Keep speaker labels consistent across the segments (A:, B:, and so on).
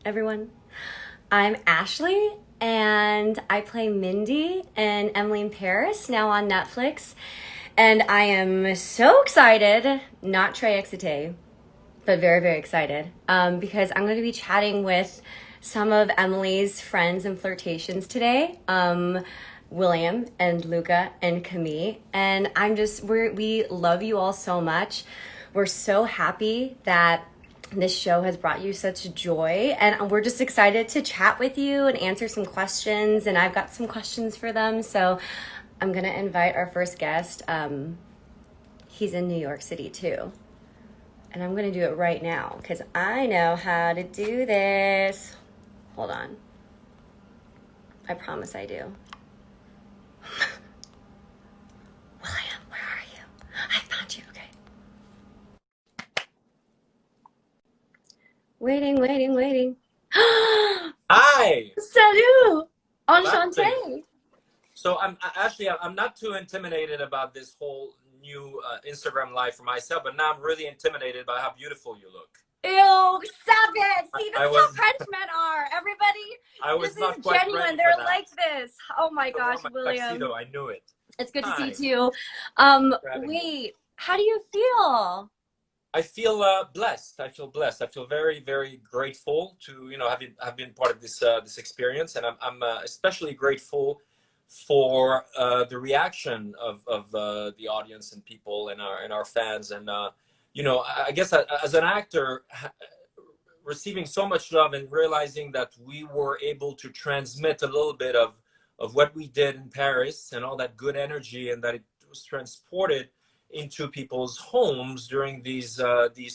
A: Everyone. I'm Ashley, and I play Mindy in Emily in Paris, now on Netflix. And I am so excited, not Trey Exite, but very, very excited because I'm going to be chatting with some of Emily's friends and flirtations today. William and Luca and Camille. And we love you all so much. We're so happy that this show has brought you such joy, and we're just excited to chat with you and answer some questions. And I've got some questions for them, so I'm gonna invite our first guest. He's in New York City too, and I'm gonna do it right now because I know how to do this. Hold on. I promise I do. William, where are you? I found you. Okay. Waiting, waiting, waiting.
B: Hi,
A: Salut!
B: Valerie.
A: Enchanté!
B: So I'm not too intimidated about this whole new Instagram live for myself, but now I'm really intimidated by how beautiful you look.
A: Ew, stop it!
B: I,
A: See, this
B: I
A: is how
B: was
A: French men are. Everybody,
B: I
A: this
B: was not
A: is
B: quite
A: genuine.
B: ready for
A: They're
B: that.
A: like this. Oh my
B: I wore
A: gosh,
B: my
A: William.
B: tuxedo. I knew it.
A: It's good to see you
B: Hi,
A: too.
B: for having me.
A: Wait, how do you feel?
B: I feel blessed. I feel blessed. I feel very, very grateful to have been part of this experience, and I'm especially grateful for the reaction of the audience and people and our fans. And I guess as an actor, receiving so much love and realizing that we were able to transmit a little bit of what we did in Paris and all that good energy, and that it was transported into people's homes during these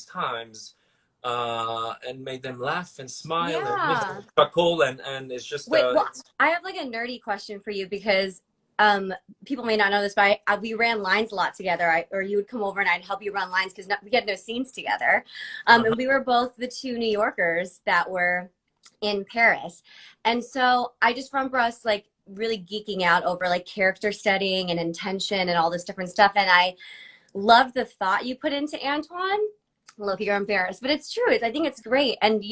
B: times, and made them laugh and smile and
A: Yeah.
B: chuckle, and it's just
A: Wait, well, I have like a nerdy question for you because um people may not know this, but we ran lines a lot together. Or you would come over and I'd help you run lines because we had no scenes together. And we were both the two New Yorkers that were in Paris. And so I just remember us like really geeking out over like character setting and intention and all this different stuff. And I love the thought you put into Antoine. Look, you're embarrassed, but it's true. I think it's great. And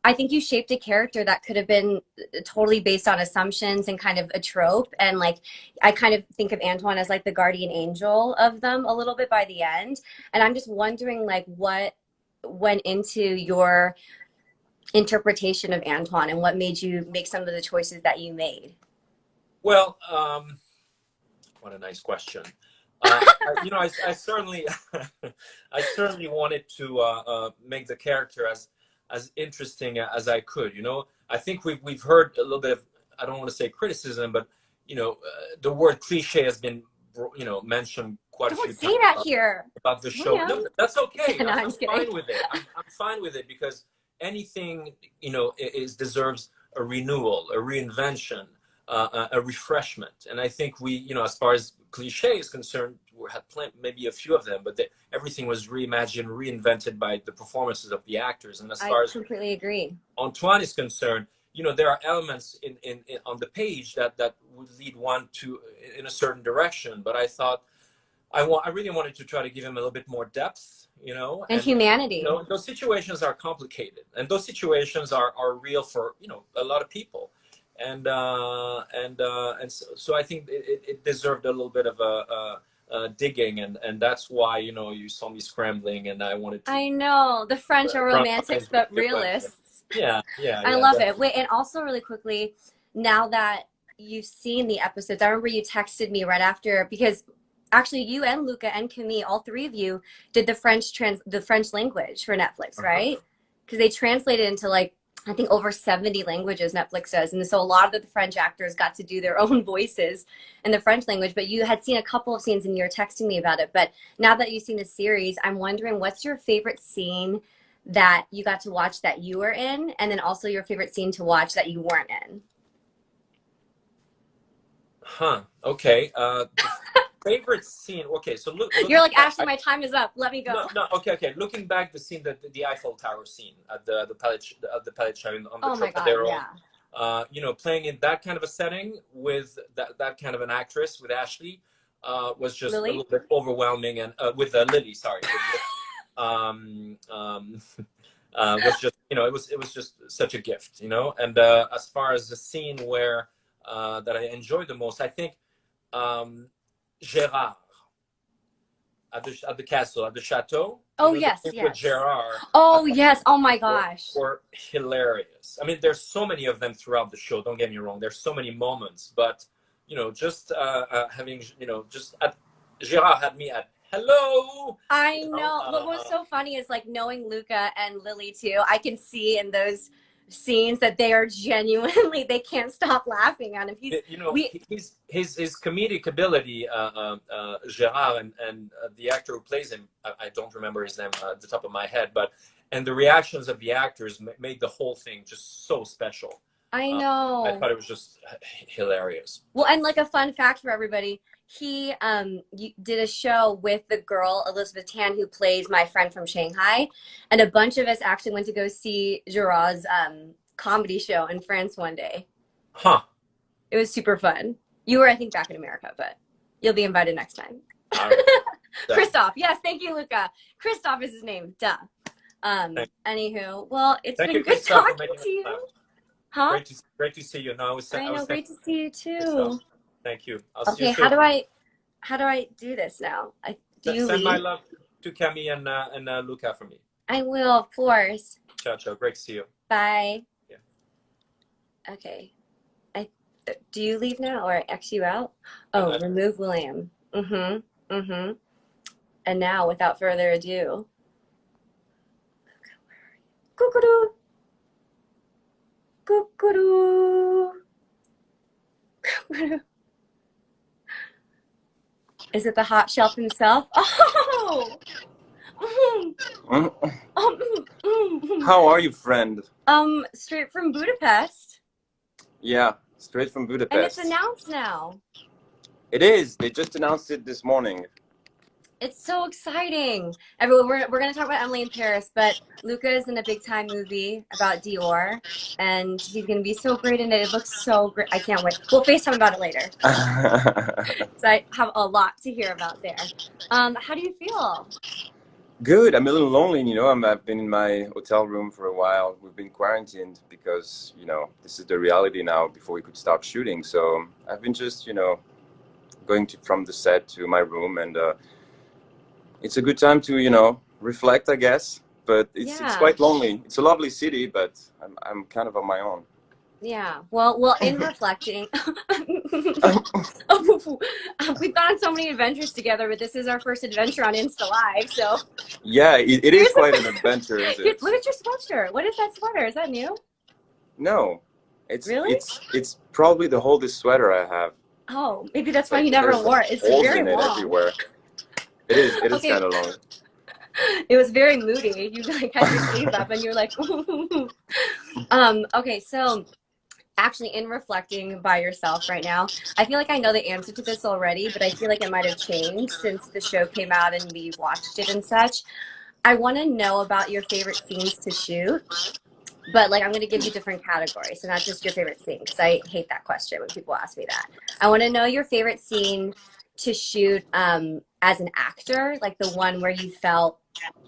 A: I think you shaped a character that could have been totally based on assumptions and kind of a trope. And like, I kind of think of Antoine as like the guardian angel of them a little bit by the end. And I'm just wondering, like, what went into your interpretation of Antoine and what made you make some of the choices that you made?
B: well. What a nice question. I certainly, I certainly wanted to make the character as interesting as I could. I think we've heard a little bit of, I don't want to say criticism, but the word cliche has been mentioned quite a
A: Don't
B: few
A: say
B: times
A: that here.
B: about the show.
A: William.
B: No, that's okay.
A: No, I'm
B: I'm
A: just kidding.
B: fine with it. I'm fine with it because anything is deserves a renewal, a reinvention, a refreshment. And I think as far as cliche is concerned, we had maybe a few of them, but everything was reimagined, reinvented by the performances of the actors. And as
A: I
B: far as
A: completely agree.
B: Antoine is concerned, there are elements in on the page that would lead one to in a certain direction. But I thought I really wanted to try to give him a little bit more depth,
A: And
B: and
A: humanity.
B: those situations are complicated, and those situations are real for a lot of people, and so I think it deserved a little bit of a digging, and that's why you saw me scrambling, and I wanted to
A: I know. The French are
B: run
A: romantics,
B: lines with
A: but
B: you, but
A: realists.
B: yeah, yeah,
A: I
B: yeah,
A: love it.
B: definitely.
A: Wait, and also really quickly, now that you've seen the episodes, I remember you texted me right after because actually you and Luca and Camille, all three of you, did the French language for Netflix,
B: Uh-huh.
A: right? Because they translated into like I think over 70 languages Netflix does. And so a lot of the French actors got to do their own voices in the French language, but you had seen a couple of scenes and you were texting me about it. But now that you've seen the series, I'm wondering what's your favorite scene that you got to watch that you were in, and then also your favorite scene to watch that you weren't in.
B: Huh. Okay. The favorite scene. Okay, so
A: You're
B: looking
A: like,
B: back,
A: Ashley, my time is up. Let me
B: no,
A: go.
B: no. Okay, okay. Looking back, the scene that the Eiffel Tower scene at the Palais on the
A: Oh my God,
B: Trocadero,
A: yeah.
B: playing in that kind of a setting with that kind of an actress with Ashley, was just a
A: Lily?
B: little bit overwhelming, and with Lily, sorry, with Lily. Um, um, was just, it was just such a gift, And as far as the scene where that I enjoyed the most, I think Gérard at the castle, at the chateau.
A: Oh,
B: The
A: yes,
B: scenes with
A: yes.
B: Gérard
A: Oh, yes. Oh my
B: were,
A: gosh.
B: were hilarious. I mean, there's so many of them throughout the show. Don't get me wrong. There's so many moments, but just having, just Gérard had me at hello.
A: I know. What was so funny is like knowing Luca and Lily too. I can see in those scenes that they are genuinely they can't stop laughing on him.
B: His comedic ability, Gérard, and the actor who plays him, I don't remember his name at the top of my head, but and the reactions of the actors made the whole thing just so special.
A: I
B: I
A: know.
B: thought it was just hilarious.
A: Well, and like a fun fact for everybody, he did a show with the girl Elizabeth Tan who plays my friend from Shanghai, and a bunch of us actually went to go see Gerard's comedy show in France one day.
B: Huh.
A: It was super fun. You were, I think, back in America, but you'll be invited next time. Christoph. Yes, thank you, Luca. Christoph is his name. Duh. Anywho, well, it's been good talking to you. Huh?
B: Great to see you. No,
A: I know, great to see you too.
B: Christoph. Thank you.
A: Okay, how do I do this now?
B: Send my love to Camille and Luca for me.
A: I will, of course.
B: Ciao, ciao. Great to see you.
A: Bye.
B: Yeah.
A: Okay. Do you leave now or X you out? Oh, remove William. And now, without further ado, Cuckoo. Cuckoo. Is it the hot shelf himself? Oh!
C: How are you, friend?
A: Straight from Budapest.
C: Yeah, straight from Budapest.
A: And it's announced now.
C: It is. They just announced it this morning.
A: It's so exciting. Everyone, we're going to talk about Emily in Paris, but Luca is in a big time movie about Dior, and he's going to be so great in it. It looks so great. I can't wait. We'll FaceTime about it later. So I have a lot to hear about there. How do you feel?
C: Good. I'm a little lonely, I've been in my hotel room for a while. We've been quarantined because, this is the reality now before we could start shooting. So I've been just, going from the set to my room, and it's a good time to, reflect, I guess. But it's quite lonely. It's a lovely city, but I'm kind of on my own.
A: Yeah. Well, in reflecting, we've gone on so many adventures together, but this is our first adventure on Insta Live, so.
C: Yeah, it is quite an adventure, isn't it?
A: Look at your sweatshirt. What is that sweater? Is that new?
C: No. It's
A: really?
C: It's probably the oldest sweater I have.
A: Oh, maybe that's why you never wore it. It's very long.
C: Everywhere. It is okay. Kind of long.
A: It was very moody. You like had your sleeves up and you were like, okay, so actually in reflecting by yourself right now, I feel like I know the answer to this already, but I feel like it might have changed since the show came out and we watched it and such. I want to know about your favorite scenes to shoot, but like I'm going to give you different categories, so not just your favorite scene, because I hate that question when people ask me that. I want to know your favorite scene to shoot as an actor, like the one where you felt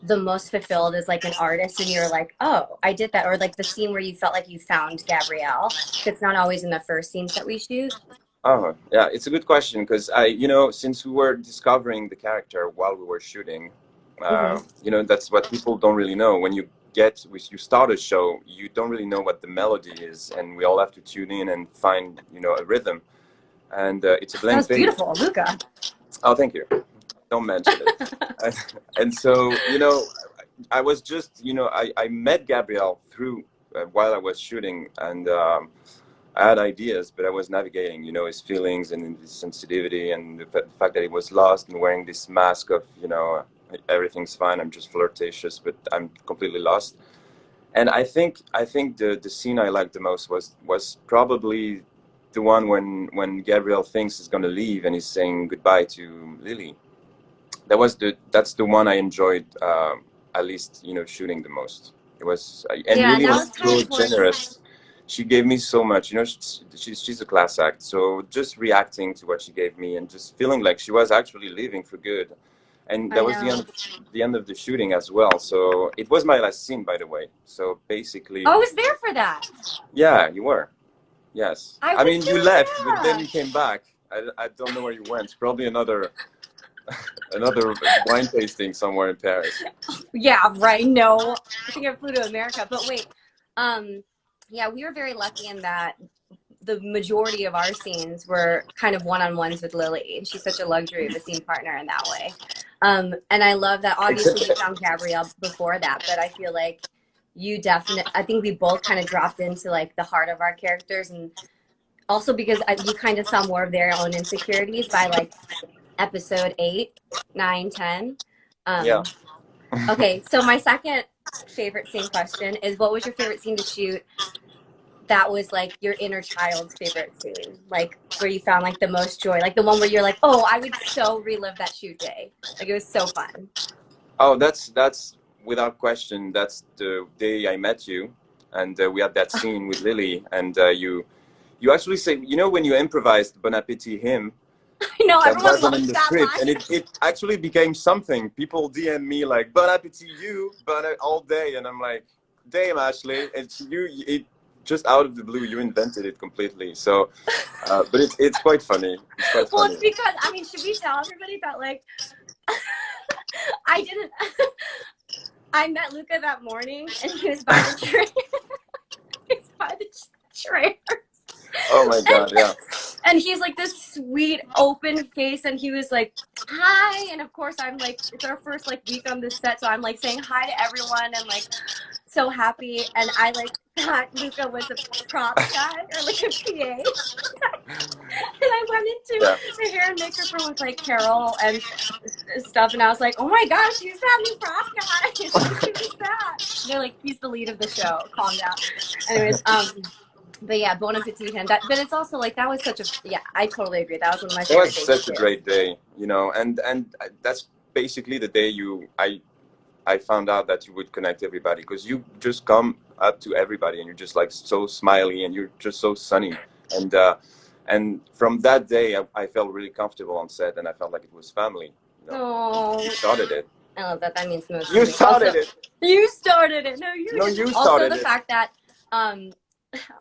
A: the most fulfilled as like an artist and you're like, oh, I did that, or like the scene where you felt like you found Gabrielle. It's not always in the first scenes that we shoot.
C: Oh, yeah, it's a good question, because since we were discovering the character while we were shooting, that's what people don't really know. When you start a show, you don't really know what the melody is, and we all have to tune in and find, a rhythm. And it's a blank thing.
A: That was beautiful, Luca.
C: Oh, thank you. Don't mention it. And so, I was just, I met Gabrielle through while I was shooting, and I had ideas, but I was navigating, his feelings and his sensitivity, and the fact that he was lost and wearing this mask of, everything's fine, I'm just flirtatious, but I'm completely lost. And I think the scene I liked the most was probably the one when Gabrielle thinks he's going to leave and he's saying goodbye to Lily. That's the one I enjoyed at least shooting the most. It was and Lily was so generous. She gave me so much. She's a class act. So just reacting to what she gave me and just feeling like she was actually leaving for good, and
A: I
C: that was
A: know.
C: the end of the shooting as well. So it was my last scene, by the way. So basically,
A: I was there for that.
C: yeah, you were. Yes.
A: I
C: I
A: was
C: mean, you
A: so
C: left, but then
A: yeah.
C: you came back. I don't know where you went. Probably another wine tasting somewhere in Paris.
A: Yeah, right. No, I think I flew to America. But wait, um, yeah, we were very lucky in that the majority of our scenes were kind of one-on-ones with Lily, and she's such a luxury of a scene partner in that way. And I love that. Obviously, we
C: Except,
A: found Gabrielle before that, but I feel like you definitely. I think we both kind of dropped into like the heart of our characters, and also because you kind of saw more of their own insecurities by like episode 8, 9, 10.
C: yeah.
A: Um, okay, so my second favorite scene question is, what was your favorite scene to shoot that was like your inner child's favorite scene, like where you found like the most joy, like the one where you're like, oh, I would so relive that shoot day, like it was so fun.
C: Oh, that's without question. That's the day I met you, and we had that scene with Lily, and you actually say, you know, when you improvised Bon Appetit hymn,
A: I know
C: that
A: everyone
C: wasn't in
A: loves
C: the
A: that
C: script, and
A: line.
C: it actually became something. People DM me like Bon Appetit, you, all day, and I'm like, damn, Ashley, it's you. It just out of the blue, you invented it completely. So, but it's quite funny. It's quite
A: Well,
C: funny.
A: it's because, I mean, should we tell everybody that like I didn't I met Luca that morning and he was by the train. He was by the train.
C: Oh my God, yeah.
A: And he's like this sweet open face, and he was like, hi. And of course I'm like, it's our first like week on this set, so I'm like saying hi to everyone and like so happy. And I like thought Luca was a props guy or like a PA. And I went into
C: Yeah.
A: the hair and makeup room with like Carol and stuff, and I was like, oh my gosh, who's that new prop guy? Who's that? And they're like, he's the lead of the show, calm down. Anyways, but yeah, Bon Appetit, and that, but it's also like that was such a, yeah, I totally agree, that was one of my
C: It
A: favorite
C: was
A: days
C: such a
A: too.
C: great day, you know, and that's basically the day I found out that you would connect everybody, because you just come up to everybody and you're just like so smiley and you're just so sunny, and from that day I felt really comfortable on set, and I felt like it was family. You know,
A: Oh,
C: you started it.
A: I love that. That means the most to
C: You
A: me.
C: started
A: Also,
C: it.
A: you started it. No, you
C: No,
A: did.
C: you
A: Also,
C: started
A: the
C: it.
A: fact that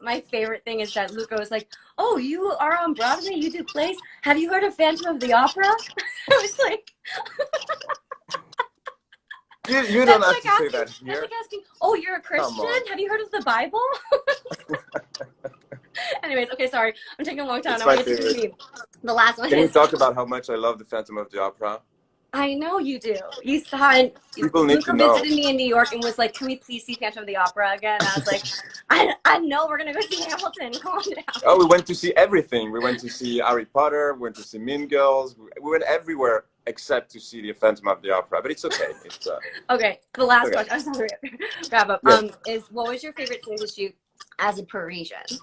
A: my favorite thing is that Luca was like, "Oh, you are on Broadway. You do plays. Have you heard of Phantom of the Opera?" I was like,
C: You don't
A: "That's
C: have
A: like
C: to say
A: asking.
C: that
A: That's
C: here.
A: like asking. Oh, you're a
C: Come
A: Christian.
C: on.
A: Have you heard of the Bible?" Anyways, okay, sorry. I'm taking a long time.
C: It's
A: I
C: my
A: want to get to
C: favorite.
A: me. The last one
C: Can we
A: is,
C: talk about how much I love the Phantom of the Opera?
A: I know you do. You saw it.
C: People need to
A: Luca
C: know.
A: visited me in New York and was like, "Can we please see Phantom of the Opera again?" And I was like, "I know we're gonna go see Hamilton. Calm down."
C: Oh, we went to see everything. We went to see Harry Potter. We went to see Mean Girls. We went everywhere except to see the Phantom of the Opera. But it's okay. It's
A: Okay, the last
C: okay.
A: question. I'm sorry. Wrap up.
C: Yeah.
A: Is what was your favorite scene to shoot as a Parisian?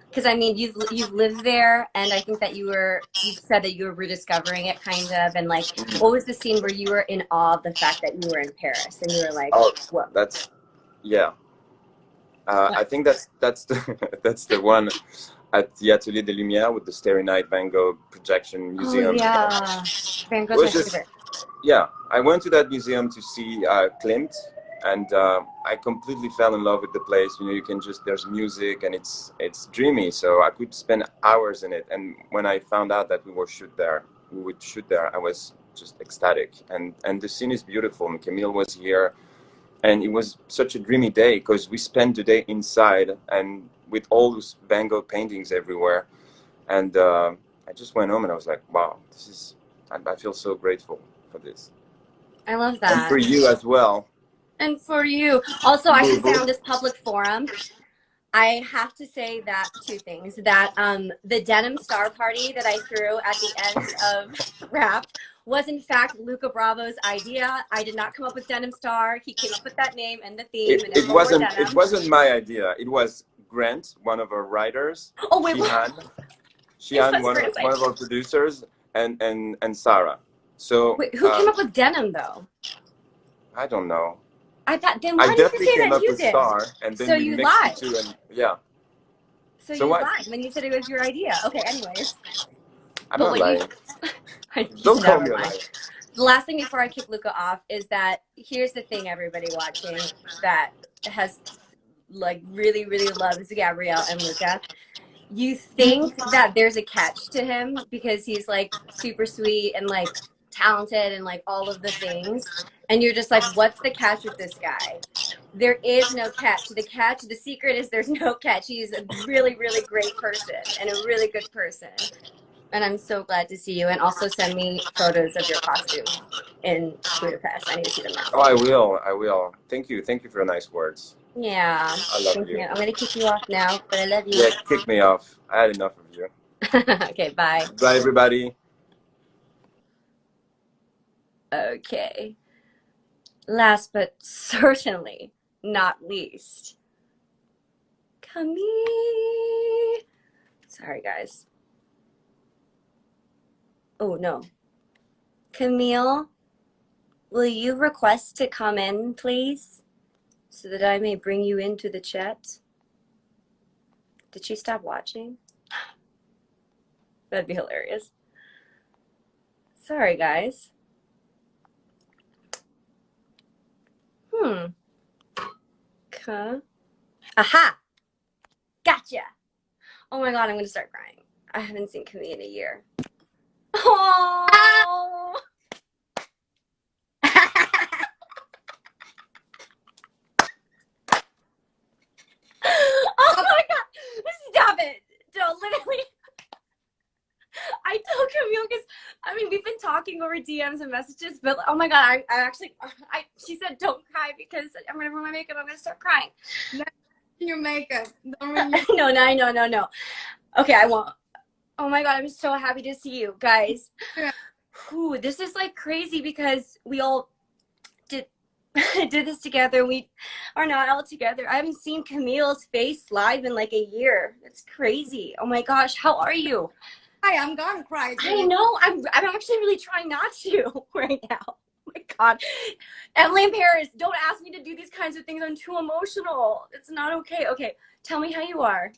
A: Because I mean, you've lived there, and I think that you've said that you were rediscovering it, kind of, and like, what was the scene where you were in awe of the fact that you were in Paris and you were like,
C: Oh,
A: whoa?
C: that's yeah. I think that's the that's the one at the Atelier des Lumières with the Starry Night Van Gogh projection
A: Oh
C: museum.
A: yeah, Van
C: It
A: Gogh's my
C: was just
A: favorite.
C: yeah. I went to that museum to see Klimt, and I completely fell in love with the place. You know, you can just there's music and it's dreamy, so I could spend hours in it. And when I found out that we would shoot there, I was just ecstatic. And the scene is beautiful. And Camille was here, and it was such a dreamy day because we spent the day inside and with all those Van Gogh paintings everywhere. And I just went home and I was like, wow, this is. I feel so grateful for this.
A: I love
C: And
A: that.
C: for you as well.
A: And for you. Also, I should say on this public forum, I have to say that two things. That the denim star party that I threw at the end of Wrapped was in fact Luca Bravo's idea. I did not come up with Denim Star. He came up with that name and the theme, and
C: It
A: everyone wore
C: wasn't
A: denim.
C: it wasn't my idea. It was Grant, one of our writers.
A: Oh wait,
C: Shihan, one of our producers, and Sarah. So
A: wait, who came up with denim though?
C: I don't know.
A: I thought, then why
C: I
A: did you
C: definitely
A: say
C: came
A: that
C: up
A: you
C: with
A: did?
C: Star, and then
A: So
C: we
A: you
C: mixed
A: lied.
C: the two, and yeah.
A: So
C: So
A: you
C: what?
A: lied when you said it was your idea. Okay, anyways.
C: I'm
A: But
C: not
A: what
C: lying.
A: you
C: Don't call
A: never
C: me a
A: mind.
C: liar.
A: the last thing before I kick Luca off is that here's the thing, everybody watching that has like really, really loves Gabrielle and Luca. You think that there's a catch to him because he's like super sweet and like talented and like all of the things. And you're just like, what's the catch with this guy? There is no catch. The secret is there's no catch. He's a really, really great person and a really good person. And I'm so glad to see you. And also send me photos of your costume in Budapest. I need to see them now.
C: Oh, I will. I will. Thank you. Thank you for your nice words.
A: Yeah.
C: I love you.
A: I'm going to kick you off now, but I love you.
C: Yeah, kick me off. I had enough of you.
A: Okay, bye.
C: Bye, everybody.
A: Okay. Last but certainly not least, Camille. Sorry, guys. Oh, no. Camille, will you request to come in, please? So that I may bring you into the chat. Did she stop watching? That'd be hilarious. Sorry, guys. Okay. Aha! Gotcha! Oh my god, I'm gonna start crying. I haven't seen Camille in a year. Oh! Oh my god! Stop it! Don't literally. I told Camille because I mean we've been talking over DMs and messages, but oh my god, she said don't cry because I'm gonna ruin my makeup. I'm gonna start crying.
D: Your makeup. Don't
A: No. Okay, I won't. Oh my god, I'm so happy to see you guys.
D: Yeah.
A: Whew, this is like crazy because we all did this together. We are not all together. I haven't seen Camille's face live in like a year. It's crazy. Oh my gosh, how are you?
D: Hi, I'm gonna cry.
A: I know. I'm actually really trying not to right now. Oh my god. Emily in Paris, don't ask me to do these kinds of things. I'm too emotional. It's not okay. Okay, tell me how you are.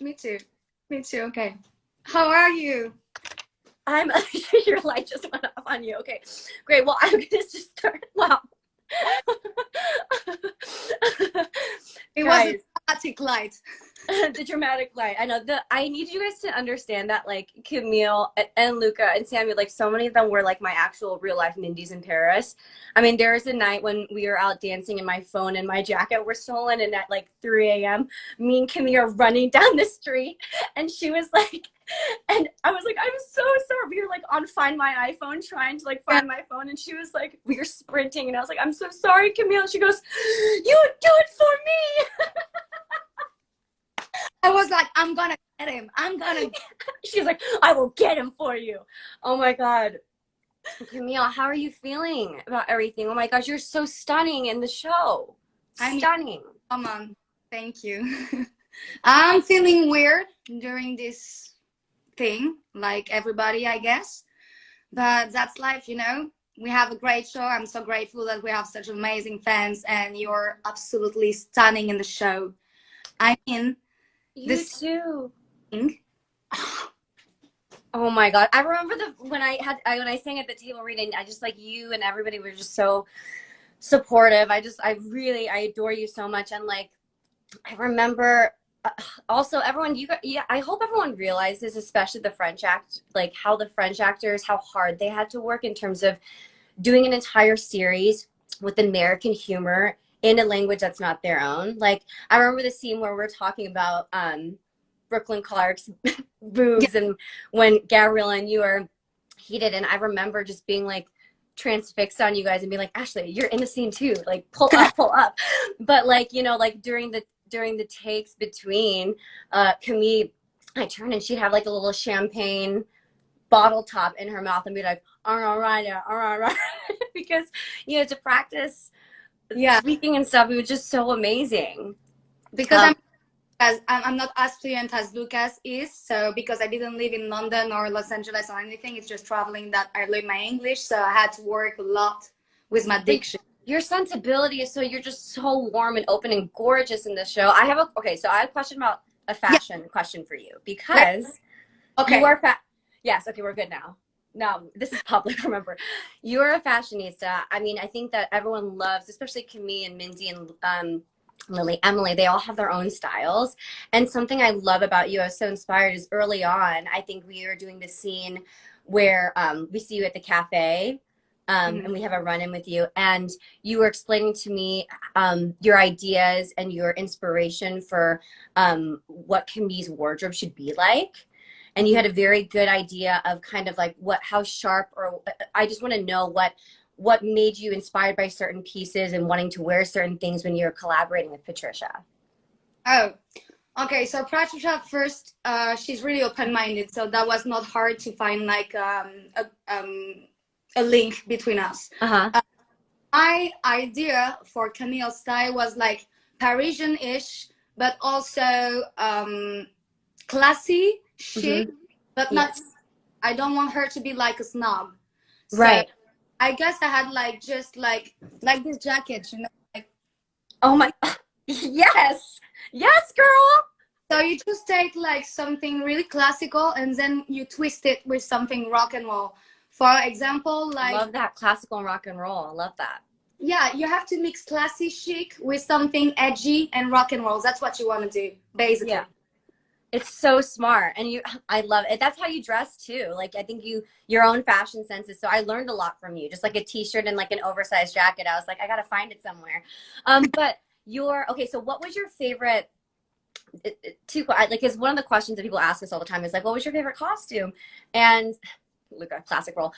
D: Me too. Okay. How are you?
A: I'm your light just went off on you. Okay, great. Well, I'm gonna just start. Wow.
D: It was a dramatic light.
A: The dramatic light. I know. I need you guys to understand that, like Camille and Luca and Samuel, like so many of them were like my actual real life Mindy's in Paris. I mean, there was a night when we were out dancing and my phone and my jacket were stolen, and at like 3 a.m., me and Camille are running down the street, and she was like, and I was like, I'm so sorry. We were like on Find My iPhone trying to like find my phone, and she was like, we were sprinting, and I was like, I'm so sorry, Camille. She goes, you would do it for me.
D: I was like, I'm gonna get him.
A: She's like, I will get him for you. Oh my god. Camille, how are you feeling about everything? Oh my gosh, you're so stunning in the show. Stunning.
D: Come on. Thank you. I'm feeling weird during this thing, like everybody, I guess. But that's life, you know. We have a great show. I'm so grateful that we have such amazing fans, and you're absolutely stunning in the show. I mean,
A: you too. Oh my god, I remember when I sang at the table reading. I just like you and everybody were just so supportive. I adore you so much, and like I remember also everyone. I hope everyone realizes, especially the French like how the French actors, how hard they had to work in terms of doing an entire series with American humor in a language that's not their own. Like I remember the scene where we're talking about Brooklyn Clark's boobs, and when Gabrielle and you are heated, and I remember just being like transfixed on you guys and being like, Ashley, you're in the scene too, like pull up. But like, you know, like during the takes between Camille, I turned and she'd have like a little champagne bottle top in her mouth and be like, all right, because you know, to practice speaking and stuff, it was just so amazing.
D: Because I'm not as fluent as Lucas is, so because I didn't live in London or Los Angeles or anything, it's just traveling that I learned my English, so I had to work a lot with my diction.
A: Your sensibility is you're just so warm and open and gorgeous in this show. I have a question about a fashion question for you, because you wear yes, okay, we're good now. no, this is public, remember. You're a fashionista. I mean, I think that everyone loves, especially Camille and Mindy and Lily, Emily, they all have their own styles. And something I love about you, I was so inspired, is early on, I think we were doing this scene where we see you at the cafe. And we have a run-in with you, and you were explaining to me your ideas and your inspiration for what Camille's wardrobe should be like. And you had a very good idea of kind of like how sharp, or I just want to know what made you inspired by certain pieces and wanting to wear certain things when you're collaborating with Patricia.
D: Oh, okay. So Patricia first, she's really open-minded, so that was not hard to find like a link between us. My idea for Camille's style was like Parisian-ish, but also classy, chic, but not. I don't want her to be like a snob. So
A: Right.
D: I guess I had like just like this jacket, you know. Like,
A: oh my, yes, yes, girl.
D: So you just take like something really classical and then you twist it with something rock and roll. For example, like,
A: love that classical and rock and roll. I love that.
D: Yeah, you have to mix classy chic with something edgy and rock and roll. That's what you want to do, basically.
A: Yeah. It's so smart. And I love it. That's how you dress too. Like, I think your own fashion senses. So I learned a lot from you. Just like a t-shirt and like an oversized jacket. I was like, I got to find it somewhere. But okay, so what was your favorite, like, is one of the questions that people ask us all the time is like, what was your favorite costume? And Luca, classic role.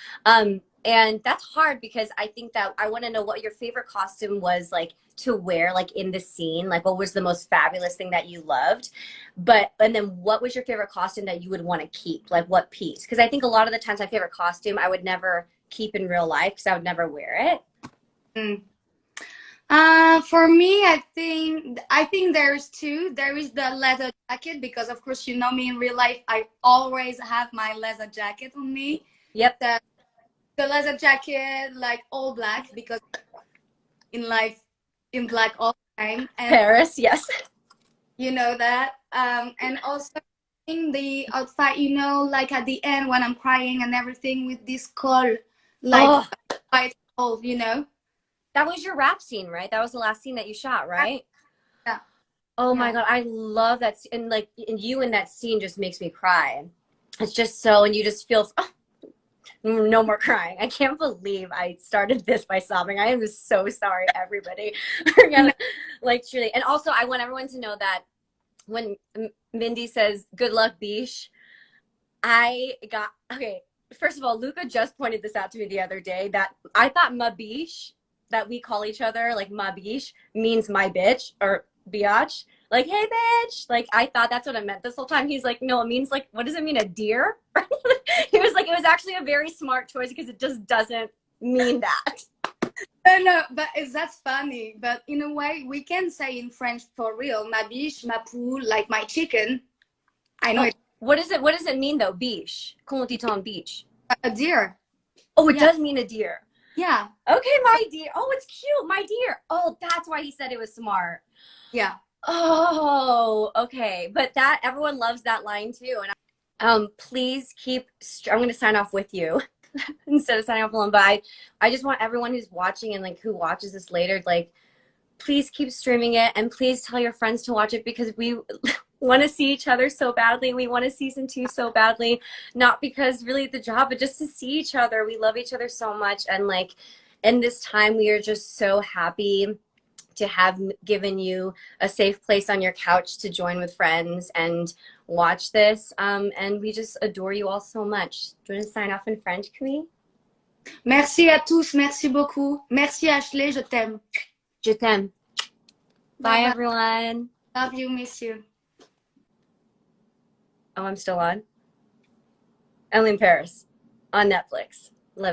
A: And that's hard because I think that I want to know what your favorite costume was like to wear, like in the scene, like what was the most fabulous thing that you loved, and then what was your favorite costume that you would want to keep, like what piece? Because I think a lot of the times my favorite costume I would never keep in real life because I would never wear it.
D: For me, I think there's two. There is the leather jacket, because of course you know me in real life. I always have my leather jacket on me.
A: Yep.
D: The leather jacket, like all black, because in life in black all the time. And
A: Paris, yes.
D: You know that. And also in the outfit, you know, like at the end when I'm crying and everything with this call, like quite old, you know.
A: That was your rap scene, right? That was the last scene that you shot, right?
D: Yeah.
A: Oh my God, I love that. And like, and you in that scene just makes me cry. It's just so, and you just feel, no more crying. I can't believe I started this by sobbing. I am just so sorry, everybody. Like, truly. And also, I want everyone to know that when Mindy says, good luck, Biche, okay, first of all, Luca just pointed this out to me the other day, that I thought ma biche, that we call each other, like ma biche, means my bitch, or biatch. Like, hey, bitch. Like, I thought that's what it meant this whole time. He's like, no, it means like, what does it mean, a deer? He was like, it was actually a very smart choice because it just doesn't mean that.
D: No, but that's funny. But in a way, we can say in French for real, ma biche, ma poule, like my chicken. I know it.
A: What does it mean though, biche? Comment dit-on biche?
D: A deer.
A: Oh, it does mean a deer.
D: Yeah.
A: Okay, my dear. Oh, it's cute, my dear. Oh, that's why he said it was smart.
D: Yeah.
A: Oh, okay. But that, everyone loves that line too. And please keep, I'm going to sign off with you instead of signing off alone. But I just want everyone who's watching and like who watches this later, like, please keep streaming it, and please tell your friends to watch it, because we want to see each other so badly. We want a season 2 so badly, not because really the job, but just to see each other. We love each other so much. And like, in this time, we are just so happy to have given you a safe place on your couch to join with friends and watch this. And we just adore you all so much. Do you want to sign off in French, Camille?
D: Merci à tous. Merci beaucoup. Merci, Ashley. Je t'aime.
A: Je t'aime. Bye,
D: Bye-bye.
A: everyone.
D: Love you. Miss you.
A: Oh, I'm still on. Emily in Paris on Netflix.